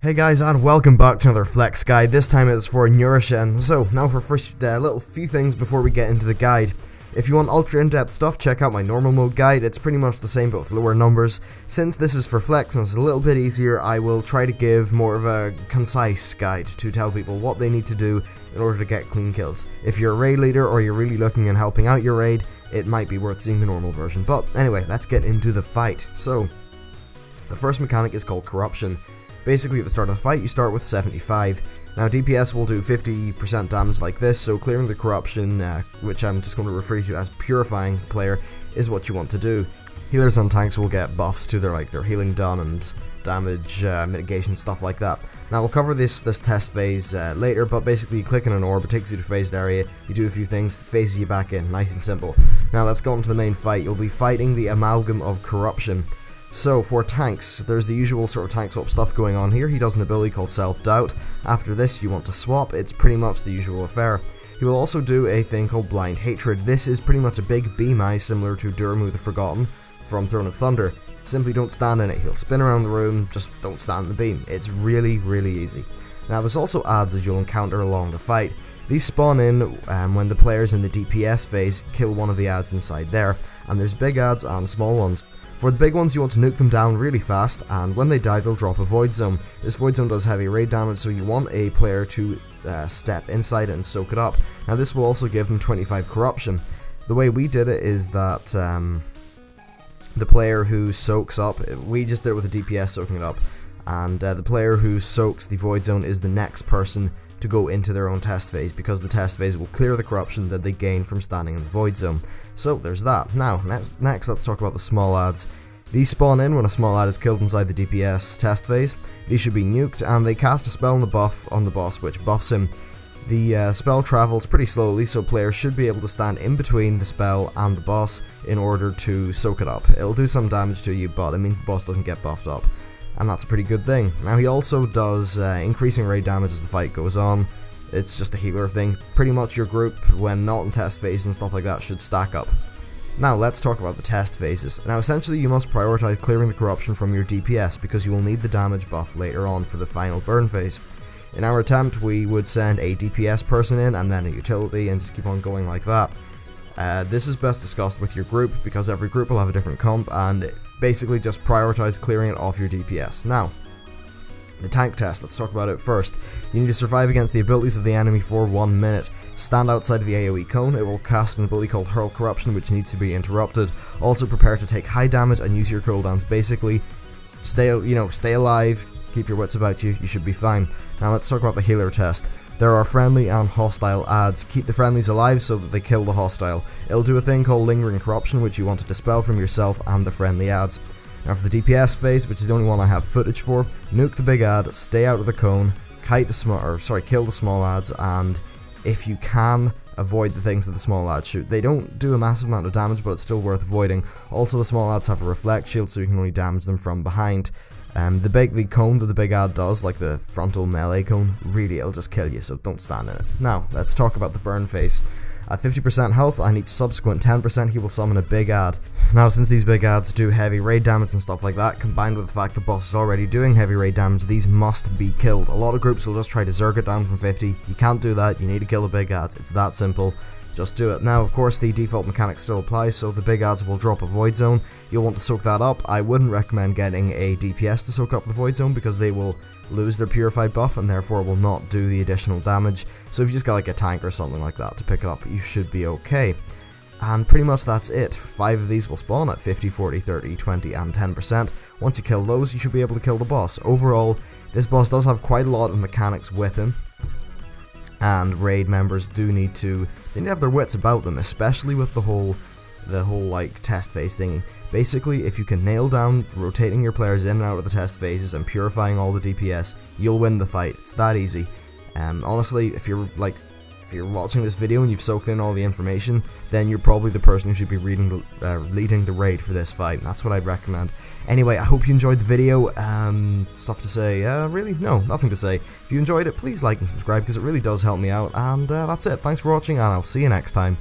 Hey guys, and welcome back to another Flex guide. This time it's for Norushen. So, now for first little few things before we get into the guide. If you want ultra in-depth stuff, check out my normal mode guide. It's pretty much the same but with lower numbers. Since this is for Flex and it's a little bit easier, I will try to give more of a concise guide to tell people what they need to do in order to get clean kills. If you're a raid leader or you're really looking and helping out your raid, it might be worth seeing the normal version. But anyway, let's get into the fight. So, the first mechanic is called Corruption. Basically, at the start of the fight, you start with 75. Now, DPS will do 50% damage like this, so clearing the corruption, which I'm just going to refer to as purifying the player, is what you want to do. Healers and tanks will get buffs to their healing done and damage mitigation, stuff like that. Now, we'll cover this test phase later, but basically, you click on an orb, it takes you to phased area, you do a few things, phases you back in, nice and simple. Now, let's go on to the main fight. You'll be fighting the Amalgam of Corruption. So, for tanks, there's the usual sort of tank swap stuff going on here. He does an ability called Self-Doubt. After this, you want to swap. It's pretty much the usual affair. He will also do a thing called Blind Hatred. This is pretty much a big beam eye similar to Durmu the Forgotten from Throne of Thunder. Simply don't stand in it. He'll spin around the room, just don't stand in the beam. It's really, really easy. Now, there's also adds that you'll encounter along the fight. These spawn in when the players in the DPS phase kill one of the adds inside there, and there's big adds and small ones. For the big ones, you want to nuke them down really fast, and when they die, they'll drop a Void Zone. This Void Zone does heavy raid damage, so you want a player to step inside it and soak it up. Now, this will also give them 25 Corruption. The way we did it is that the player who soaks up, we just did it with a DPS soaking it up, and the player who soaks the Void Zone is the next person to go into their own test phase, because the test phase will clear the corruption that they gain from standing in the Void Zone. So there's that. Now, next let's talk about the small adds. These spawn in when a small add is killed inside the DPS test phase. These should be nuked, and they cast a spell on the boss, which buffs him. The spell travels pretty slowly, so players should be able to stand in between the spell and the boss in order to soak it up. It'll do some damage to you, but it means the boss doesn't get buffed up, and that's a pretty good thing. Now, he also does increasing raid damage as the fight goes on. It's just a healer thing. Pretty much your group, when not in test phase and stuff like that, should stack up. Now, let's talk about the test phases. Now, essentially, you must prioritize clearing the corruption from your DPS, because you will need the damage buff later on for the final burn phase. In our attempt, we would send a DPS person in, and then a utility, and just keep on going like that. This is best discussed with your group, because every group will have a different comp, and basically just prioritize clearing it off your DPS. Now, the tank test, let's talk about it first. You need to survive against the abilities of the enemy for 1 minute. Stand outside of the AoE cone, it will cast an ability called Hurl Corruption, which needs to be interrupted. Also prepare to take high damage and use your cooldowns. Basically, stay alive, keep your wits about you, you should be fine. Now let's talk about the healer test. There are friendly and hostile adds. Keep the friendlies alive so that they kill the hostile. It'll do a thing called Lingering Corruption, which you want to dispel from yourself and the friendly adds. Now for the DPS phase, which is the only one I have footage for, nuke the big add, stay out of the cone, kill the small adds, and if you can, avoid the things that the small adds shoot. They don't do a massive amount of damage, but it's still worth avoiding. Also, the small adds have a reflect shield, so you can only damage them from behind. The cone that the big add does, like the frontal melee cone, really it'll just kill you, so don't stand in it. Now, let's talk about the burn phase. At 50% health and each subsequent 10%, he will summon a big add. Now, since these big adds do heavy raid damage and stuff like that, combined with the fact the boss is already doing heavy raid damage, these must be killed. A lot of groups will just try to zerg it down from 50. You can't do that, you need to kill the big adds. It's that simple. Just do it. Now, of course, the default mechanics still apply, so the big adds will drop a Void Zone. You'll want to soak that up. I wouldn't recommend getting a DPS to soak up the Void Zone, because they will lose their purified buff and therefore will not do the additional damage. So if you just got like a tank or something like that to pick it up, you should be okay. And pretty much that's it. 5 of these will spawn at 50, 40, 30, 20 and 10%. Once you kill those, you should be able to kill the boss. Overall, this boss does have quite a lot of mechanics with him, and raid members need to have their wits about them, especially with the whole like test phase thingy. Basically, if you can nail down rotating your players in and out of the test phases and purifying all the DPS, you'll win the fight. It's that easy. Honestly, if you're watching this video and you've soaked in all the information, then you're probably the person who should be leading the raid for this fight. That's what I'd recommend. Anyway, I hope you enjoyed the video. Stuff to say? Really? No, nothing to say. If you enjoyed it, please like and subscribe, because it really does help me out. And that's it. Thanks for watching, and I'll see you next time.